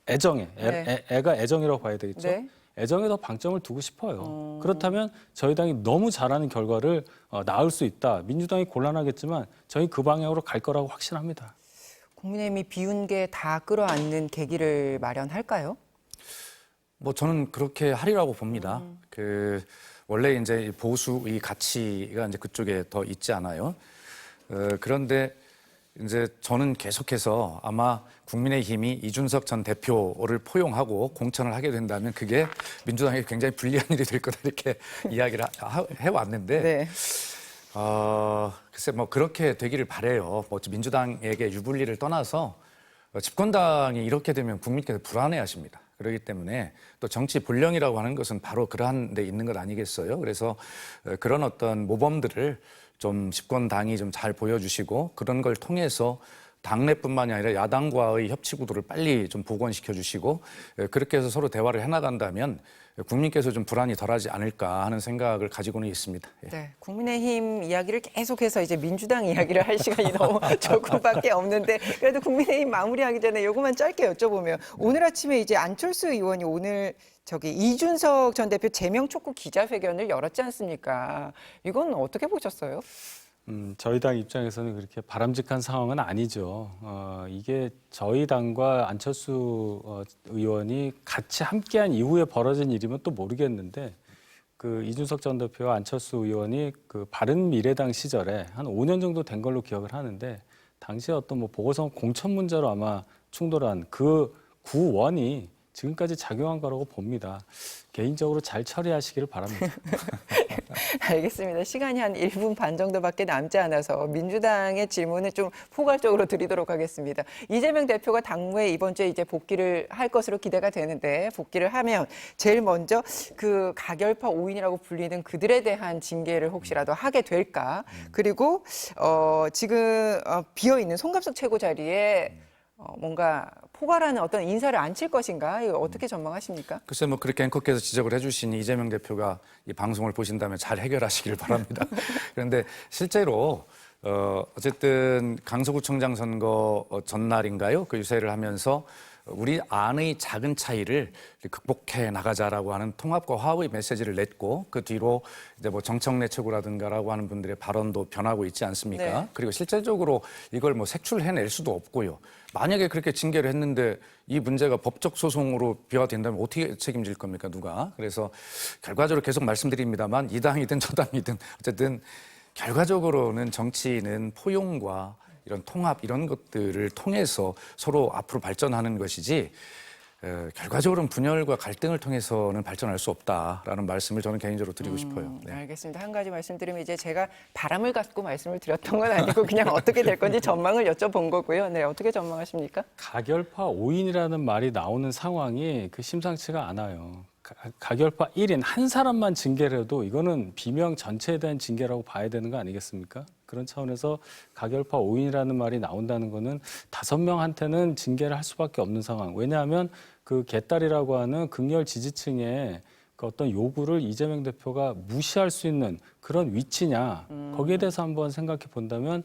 애정에, 네. 애가 애정이라고 봐야 되겠죠. 네. 애정에 더 방점을 두고 싶어요. 그렇다면 저희 당이 너무 잘하는 결과를 낳을 수 있다. 민주당이 곤란하겠지만 저희 그 방향으로 갈 거라고 확신합니다. 국민의힘이 비운 게 다 끌어안는 계기를 마련할까요? 저는 그렇게 하리라고 봅니다. 원래 이제 보수의 가치가 이제 그쪽에 더 있지 않아요. 그런데 이제 저는 계속해서 아마 국민의힘이 이준석 전 대표를 포용하고 공천을 하게 된다면 그게 민주당에 굉장히 불리한 일이 될 거다 이렇게 이야기를 해왔는데 네. 글쎄 그렇게 되기를 바라요. 민주당에게 유불리를 떠나서 집권당이 이렇게 되면 국민께서 불안해하십니다. 그렇기 때문에 또 정치 본령이라고 하는 것은 바로 그러한 데 있는 것 아니겠어요? 그래서 그런 어떤 모범들을 좀 집권당이 좀 잘 보여주시고 그런 걸 통해서 당내뿐만이 아니라 야당과의 협치 구도를 빨리 좀 복원시켜 주시고 그렇게 해서 서로 대화를 해나간다면 국민께서 좀 불안이 덜하지 않을까 하는 생각을 가지고는 있습니다. 예. 네, 국민의힘 이야기를 계속해서 이제 민주당 이야기를 할 시간이 너무 조금밖에 없는데 그래도 국민의힘 마무리하기 전에 요것만 짧게 여쭤보면 오늘 아침에 이제 안철수 의원이 오늘 이준석 전 대표 제명 촉구 기자회견을 열었지 않습니까? 이건 어떻게 보셨어요? 저희 당 입장에서는 그렇게 바람직한 상황은 아니죠. 이게 저희 당과 안철수 의원이 같이 함께한 이후에 벌어진 일이면 또 모르겠는데 그 이준석 전 대표와 안철수 의원이 그 바른미래당 시절에 한 5년 정도 된 걸로 기억을 하는데 당시에 어떤 보궐선거 공천 문제로 아마 충돌한 그 구원이 지금까지 작용한 거라고 봅니다. 개인적으로 잘 처리하시기를 바랍니다. 알겠습니다. 시간이 한 1분 반 정도밖에 남지 않아서 민주당의 질문을 좀 포괄적으로 드리도록 하겠습니다. 이재명 대표가 당무에 이번 주에 이제 복귀를 할 것으로 기대가 되는데 복귀를 하면 제일 먼저 그 가결파 5인이라고 불리는 그들에 대한 징계를 혹시라도 하게 될까? 그리고 지금 비어 있는 송갑석 최고 자리에 뭔가 포괄하는 어떤 인사를 앉힐 것인가? 이거 어떻게 전망하십니까? 글쎄 뭐 그렇게 앵커께서 지적을 해주신 이재명 대표가 이 방송을 보신다면 잘 해결하시길 바랍니다. 그런데 실제로 어쨌든 강서구청장 선거 전날인가요? 그 유세를 하면서 우리 안의 작은 차이를 극복해 나가자라고 하는 통합과 화합의 메시지를 냈고 그 뒤로 이제 뭐 정청래 최고라든가라고 하는 분들의 발언도 변하고 있지 않습니까? 네. 그리고 실질적으로 이걸 뭐 색출해낼 수도 없고요. 만약에 그렇게 징계를 했는데 이 문제가 법적 소송으로 비화된다면 어떻게 책임질 겁니까? 누가? 그래서 결과적으로 계속 말씀드립니다만 이 당이든 저 당이든 어쨌든 결과적으로는 정치는 포용과 이런 통합 이런 것들을 통해서 서로 앞으로 발전하는 것이지 결과적으로는 분열과 갈등을 통해서는 발전할 수 없다라는 말씀을 저는 개인적으로 드리고 싶어요. 네. 알겠습니다. 한 가지 말씀드리면 이제 제가 바람을 갖고 말씀을 드렸던 건 아니고 그냥 어떻게 될 건지 전망을 여쭤본 거고요. 네, 어떻게 전망하십니까? 가결파 5인이라는 말이 나오는 상황이 심상치가 않아요. 가결파 1인 한 사람만 징계를 해도 이거는 비명 전체에 대한 징계라고 봐야 되는 거 아니겠습니까? 그런 차원에서 가결파 5인이라는 말이 나온다는 거는 5명한테는 징계를 할 수밖에 없는 상황. 왜냐하면 그 개딸이라고 하는 극렬 지지층의 그 어떤 요구를 이재명 대표가 무시할 수 있는 그런 위치냐. 거기에 대해서 한번 생각해 본다면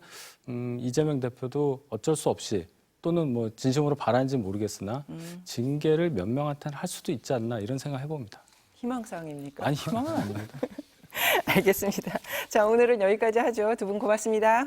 이재명 대표도 어쩔 수 없이 또는 뭐 진심으로 바라는지 모르겠으나 징계를 몇 명한테는 할 수도 있지 않나 이런 생각 해봅니다. 희망사항입니까? 아니 희망은 아닙니다. 알겠습니다. 자, 오늘은 여기까지 하죠. 두 분 고맙습니다.